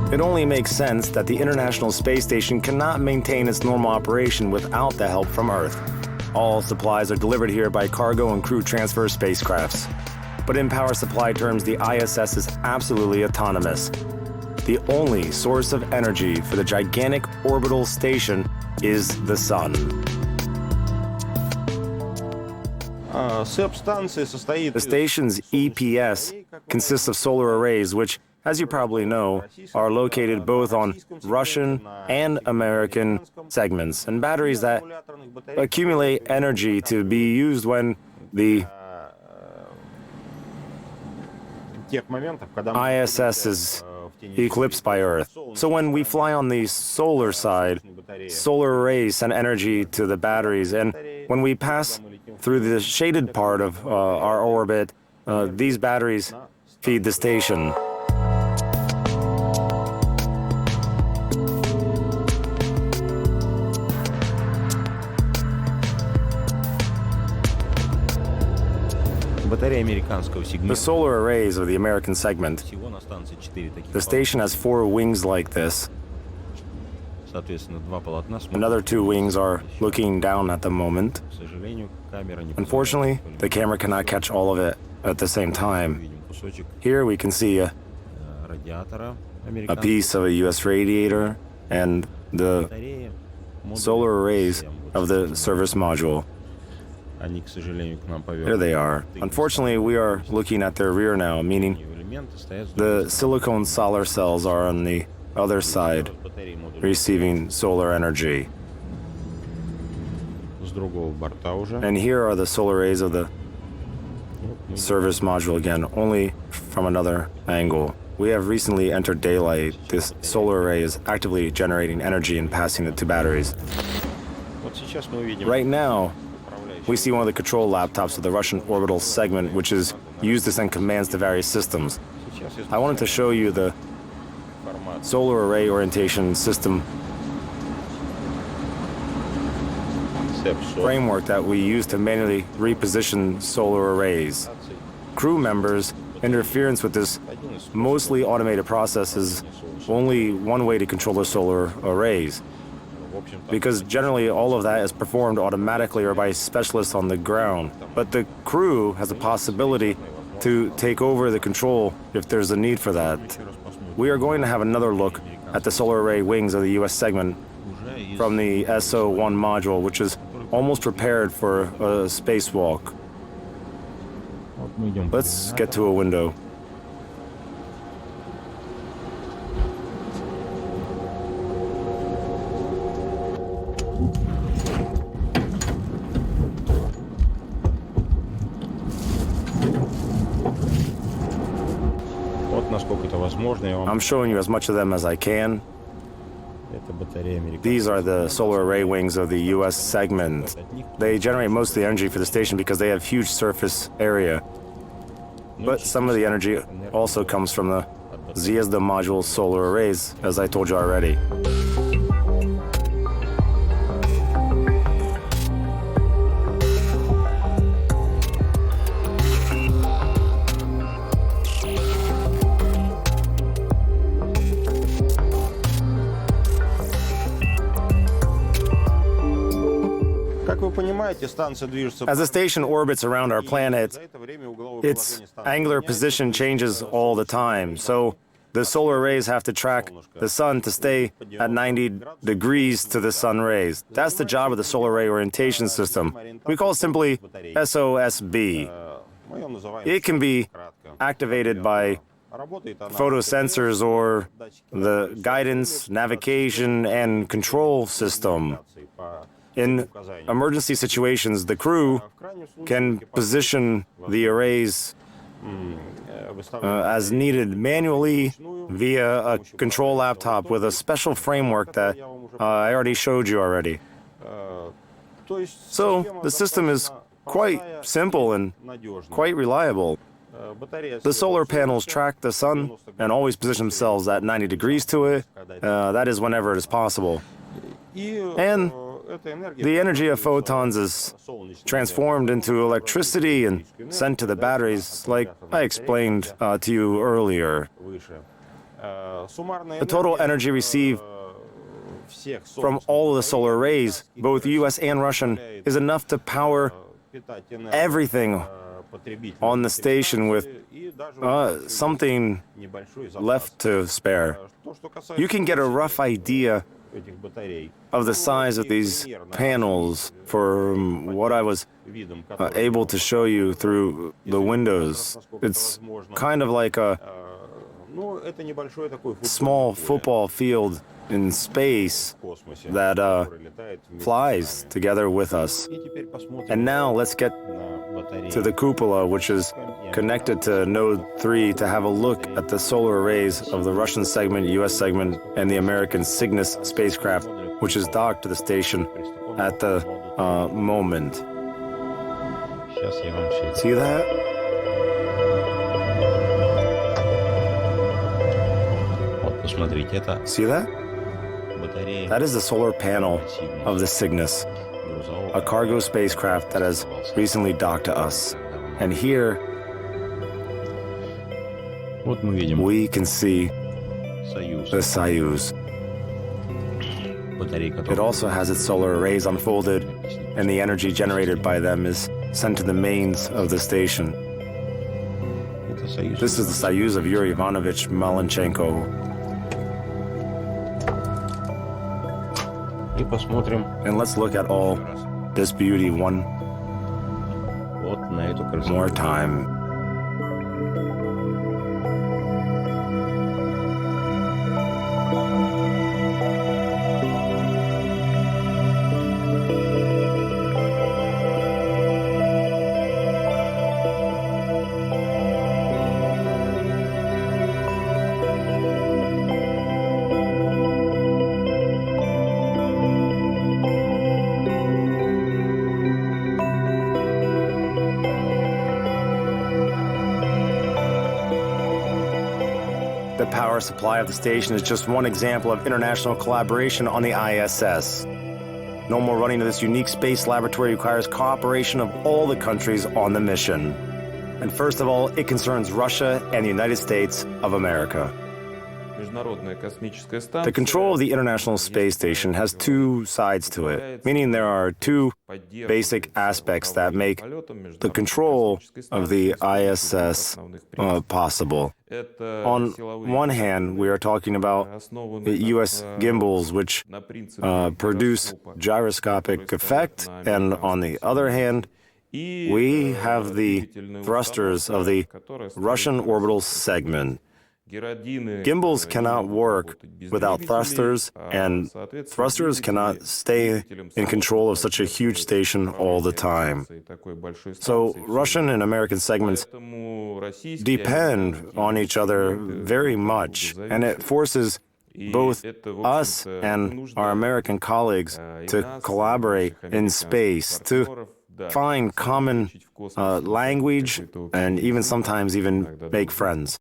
It only makes sense that the International Space Station cannot maintain its normal operation without the help from Earth. All supplies are delivered here by cargo and crew transfer spacecrafts. But in power supply terms, the ISS is absolutely autonomous. The only source of energy for the gigantic orbital station is the sun. The station's EPS consists of solar arrays, which, as you probably know, are located both on Russian and American segments, and batteries that accumulate energy to be used when the ISS is eclipsed by Earth. So when we fly on the solar side, solar arrays send energy to the batteries, and when we pass through the shaded part of our orbit, these batteries feed the station. The solar arrays of the American segment. The station has 4 wings like this. Another 2 wings are looking down at the moment. Unfortunately, the camera cannot catch all of it at the same time. Here we can see a piece of a US radiator and the solar arrays of the service module. There they are. Unfortunately, we are looking at their rear now, meaning the silicon solar cells are on the other side, receiving solar energy. And here are the solar arrays of the service module again, only from another angle. We have recently entered daylight. This solar array is actively generating energy and passing it to batteries. Right now, we see one of the control laptops of the Russian orbital segment, which is used to send commands to various systems. I wanted to show you the solar array orientation system framework that we use to manually reposition solar arrays. Crew members' interference with this mostly automated process is only one way to control the solar arrays, because generally all of that is performed automatically or by specialists on the ground. But the crew has the possibility to take over the control if there's a need for that. We are going to have another look at the solar array wings of the US segment from the SO1 module, which is almost prepared for a spacewalk. Let's get to a window. I'm showing you as much of them as I can. These are the solar array wings of the US segment. They generate most of the energy for the station because they have huge surface area. But some of the energy also comes from the Zvezda module solar arrays, as I told you already. As the station orbits around our planet, its angular position changes all the time. So the solar arrays have to track the sun to stay at 90 degrees to the sun rays. That's the job of the solar array orientation system. We call it simply SOSB. It can be activated by photosensors or the guidance, navigation, and control system. In emergency situations, the crew can position the arrays as needed manually via a control laptop with a special framework that I already showed you already. So the system is quite simple and quite reliable. The solar panels track the sun and always position themselves at 90 degrees to it. That is whenever it is possible. And the energy of photons is transformed into electricity and sent to the batteries, like I explained to you earlier. The total energy received from all of the solar rays, both US and Russian, is enough to power everything on the station with something left to spare. You can get a rough idea of the size of these panels from what I was able to show you through the windows. It's kind of like a small football field in space that flies together with us. And now let's get to the cupola, which is connected to Node 3, to have a look at the solar arrays of the Russian segment, US segment, and the American Cygnus spacecraft, which is docked to the station at the moment. See that? See that? That is the solar panel of the Cygnus, a cargo spacecraft that has recently docked to us. And here, we can see the Soyuz. It also has its solar arrays unfolded, and the energy generated by them is sent to the mains of the station. This is the Soyuz of Yuri Ivanovich Malenchenko. And let's look at all this beauty one more time. The power supply of the station is just one example of international collaboration on the ISS. No more running to this unique space laboratory requires cooperation of all the countries on the mission. And first of all, it concerns Russia and the United States of America. The control of the International Space Station has two sides to it, meaning there are two basic aspects that make the control of the ISS possible. On one hand, we are talking about the U.S. gimbals, which produce gyroscopic effect, and on the other hand, we have the thrusters of the Russian orbital segment. Gimbals cannot work without thrusters, and thrusters cannot stay in control of such a huge station all the time. So Russian and American segments depend on each other very much, and it forces both us and our American colleagues to collaborate in space, to find common language, and even sometimes even make friends.